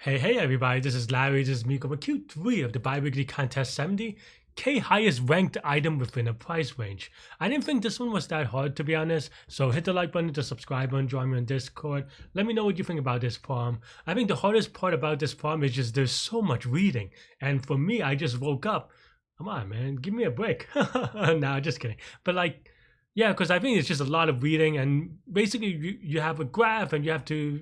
Hey everybody, this is Larry, this is Miko with Q3 of the bi-weekly contest 70K highest ranked item within a price range. I didn't think this one was that hard, to be honest, so hit the like button, the subscribe button, join me on Discord. Let me know what you think about this problem. I think the hardest part about this problem is just there's so much reading, and for me, I just woke up. Come on, man, give me a break. Nah, just kidding. But like, yeah, because I think it's just a lot of reading, and basically you have a graph and you have to,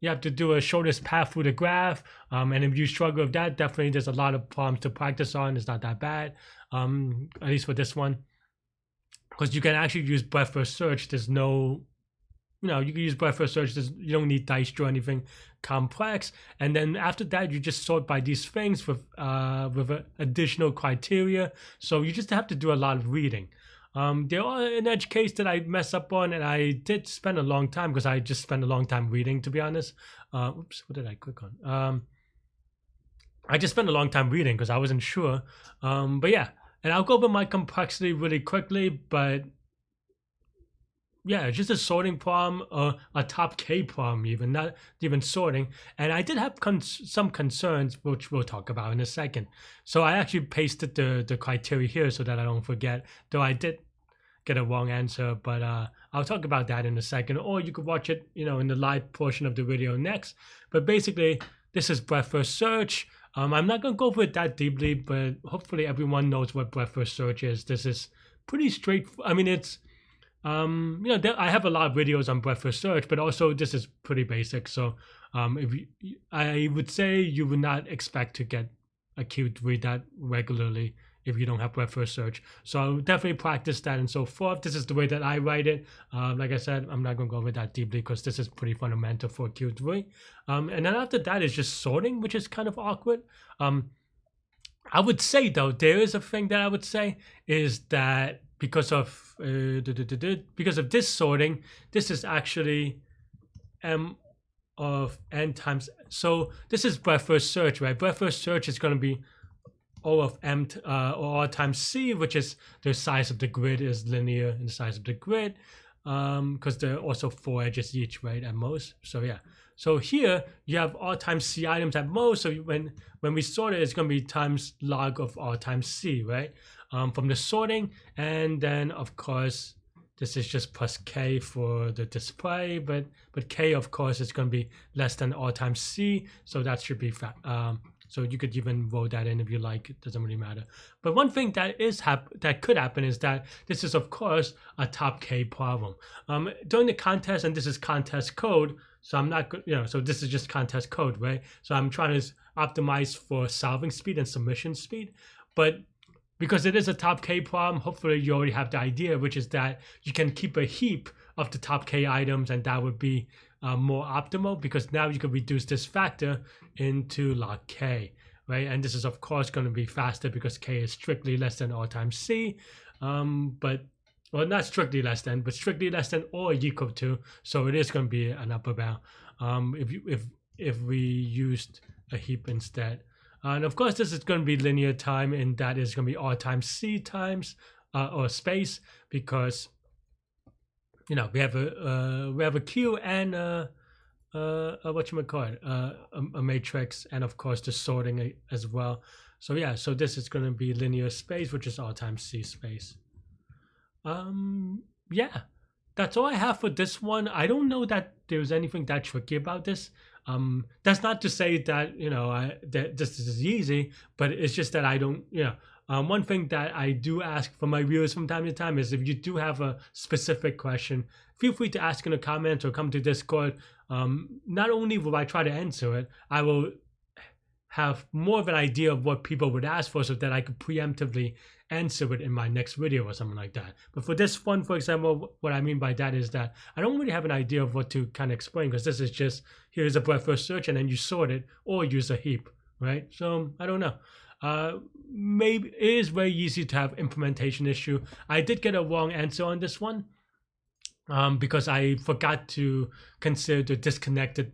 you have to do a shortest path through the graph. And if you struggle with that, definitely there's a lot of problems to practice on. It's not that bad, at least for this one. Because you can actually use breadth first search. There's no, you can use breadth first search. You don't need dice draw anything complex. And then after that, you just sort by these things with additional criteria. So you just have to do a lot of reading. There are an edge case that I mess up on, and I did spend a long time because I just spent a long time reading, to be honest. Oops, what did I click on? I just spent a long time reading because I wasn't sure. But yeah, and I'll go over my complexity really quickly, but yeah, just a sorting problem, a top K problem even, not even sorting. And I did have some concerns, which we'll talk about in a second. So I actually pasted the criteria here so that I don't forget, though I did get a wrong answer, but I'll talk about that in a second, or you could watch it, in the live portion of the video next. But basically, this is breadth first search. I'm not going to go over it that deeply, but hopefully everyone knows what breadth first search is. This is pretty straightforward. I mean, it's I have a lot of videos on breadth first search, but also this is pretty basic. So I would say you would not expect to get a Q3 that regularly if you don't have breadth first search. So I'll definitely practice that and so forth. This is the way that I write it. Like I said, I'm not going to go over that deeply because this is pretty fundamental for Q3. And then after that is just sorting, which is kind of awkward. I would say, though, there is a thing that I would say is that because of this sorting, this is actually m of n times. So this is breadth first search, right? Breadth first search is going to be O of m or R times c, which is the size of the grid is linear in the size of the grid, because there are also 4 edges each, right, at most. So yeah. So here you have R times c items at most. So when we sort it, it's going to be times log of R times c, right? From the sorting, and then of course this is just plus k for the display, but k of course is going to be less than R times c, so that should be so you could even roll that in if you like. It doesn't really matter. But one thing that that could happen is that this is of course a top K problem. During the contest, and this is contest code, so I'm not, so this is just contest code, right? So I'm trying to optimize for solving speed and submission speed, but because it is a top K problem, hopefully you already have the idea, which is that you can keep a heap of the top K items, and that would be more optimal, because now you can reduce this factor into log K, right? And this is of course going to be faster because K is strictly less than R times C, but well, not strictly less than, but strictly less than or equal to. So it is going to be an upper bound if we used a heap instead. And of course, this is going to be linear time, and that is going to be R times C times or space, because we have a queue and a matrix, and of course the sorting as well. So yeah, so this is going to be linear space, which is R times C space. Yeah, that's all I have for this one. I don't know that there's anything that tricky about this. That's not to say that that this is easy, but it's just that I don't. One thing that I do ask from my viewers from time to time is, if you do have a specific question, feel free to ask in the comments or come to Discord. Not only will I try to answer it, I will have more of an idea of what people would ask for, so that I could preemptively answer it in my next video or something like that. But for this one, for example, what I mean by that is that I don't really have an idea of what to kind of explain, because this is just, here's a breadth first search and then you sort it or use a heap, right? So I don't know. Maybe it is very easy to have implementation issue. I did get a wrong answer on this one, because I forgot to consider the disconnected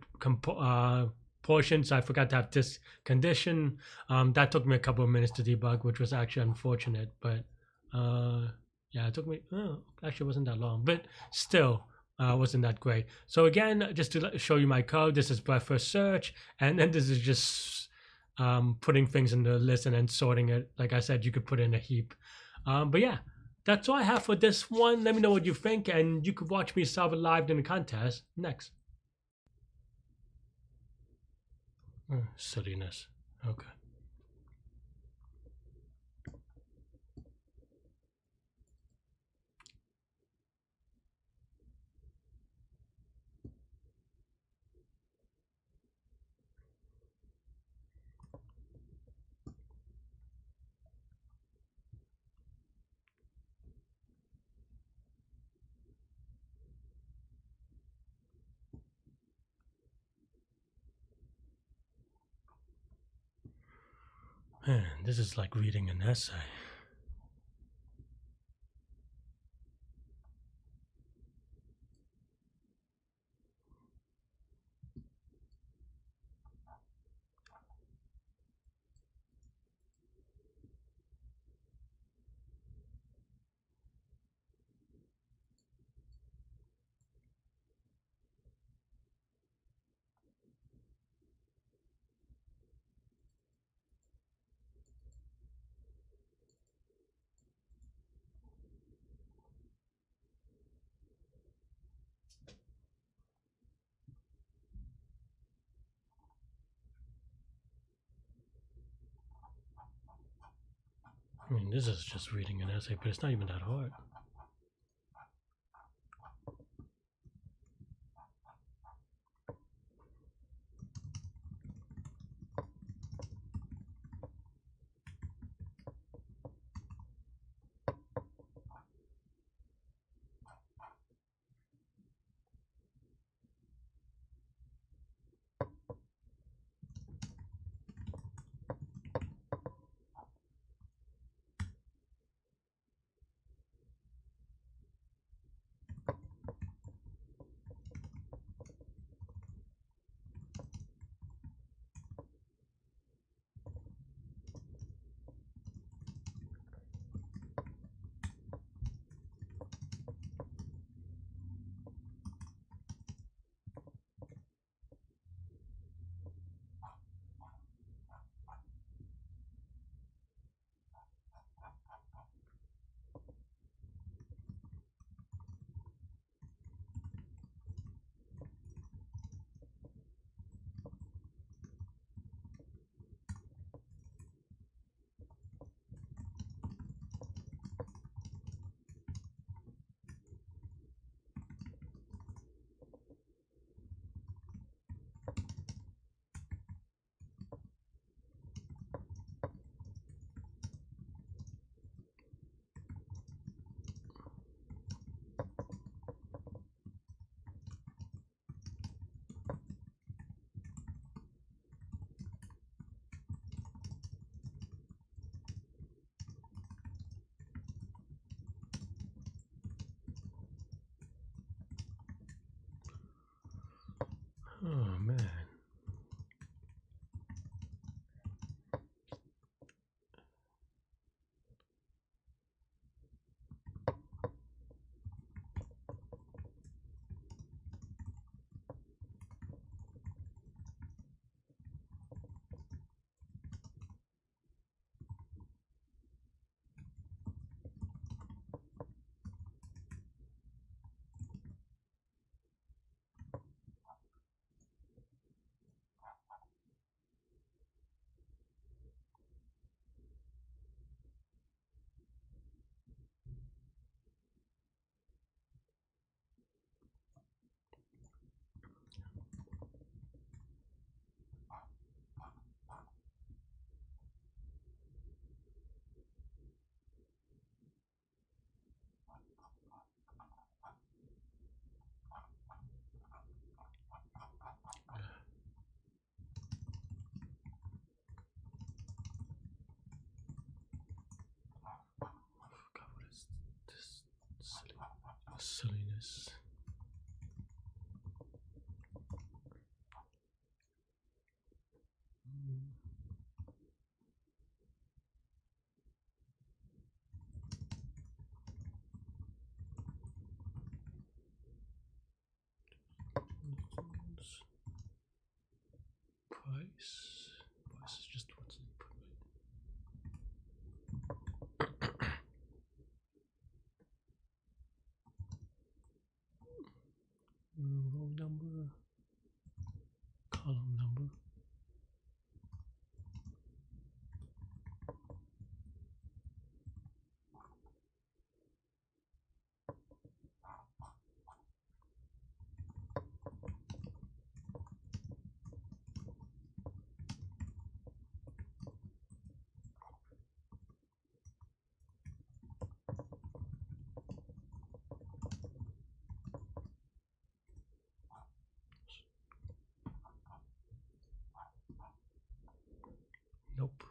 portion, so I forgot to have this condition. That took me a couple of minutes to debug, which was actually unfortunate, but yeah, it took me, actually it wasn't that long, but still, wasn't that great. So again, just to show you my code, this is breadth search, and then this is just putting things in the list and then sorting it. Like I said, you could put it in a heap. But yeah, that's all I have for this one. Let me know what you think, and you could watch me solve it live in the contest next. Silliness. Okay. Man, this is like reading an essay. I mean, this is just reading an essay, but it's not even that hard. Oh man. God, what is this silliness? price is just what's input. Row number, column number. Nope.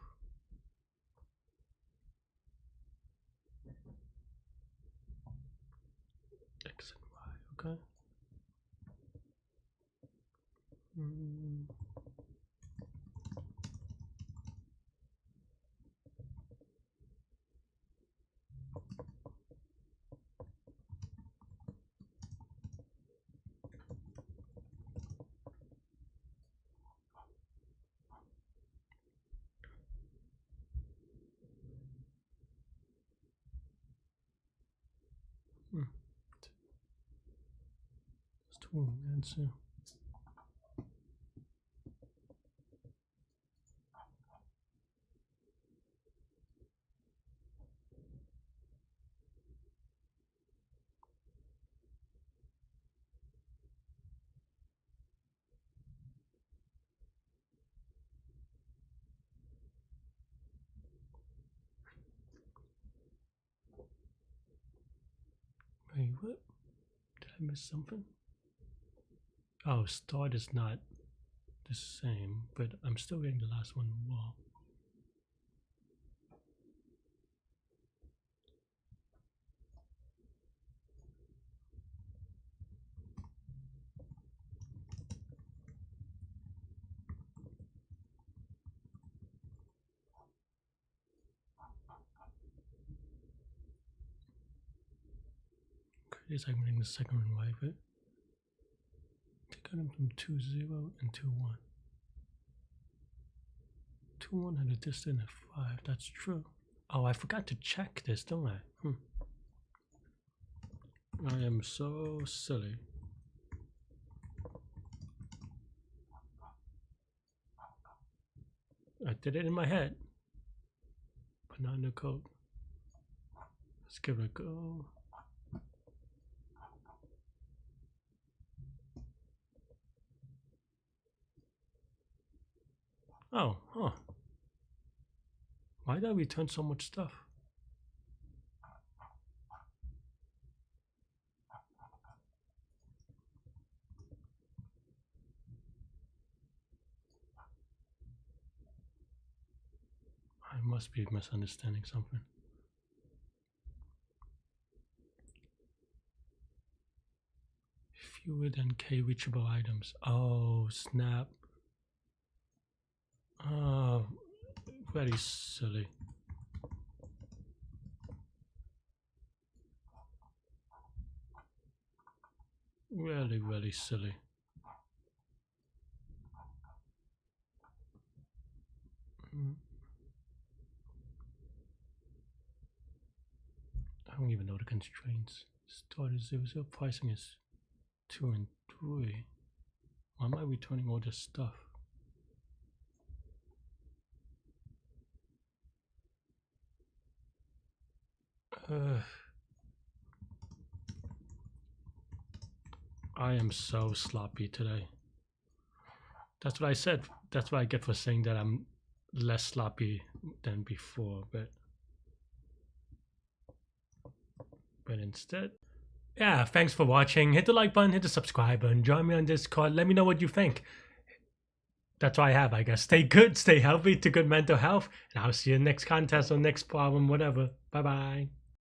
X and Y, okay. Just one answer. Wait, what? Did I miss something? Oh, start is not the same, but I'm still getting the last one wrong. It's like getting the second one right, but they got them from 2, 0 and 2, 1. 2, 1 had a distance of 5, that's true. Oh, I forgot to check this, don't I? I am so silly. I did it in my head, but not in the code. Let's give it a go. Oh, huh. Why did I return so much stuff? I must be misunderstanding something. Fewer than K reachable items. Oh, snap. Oh, very silly. Really, really silly. I don't even know the constraints. Start is 0, 0. Pricing is 2 and 3. Why am I returning all this stuff? I am so sloppy today. That's what I said. That's what I get for saying that I'm less sloppy than before, but instead, yeah, thanks for watching. Hit the like button, hit the subscribe button, join me on Discord, let me know what you think. That's all I have, I guess. Stay good, stay healthy, to good mental health, and I'll see you next contest or next problem, whatever. Bye bye.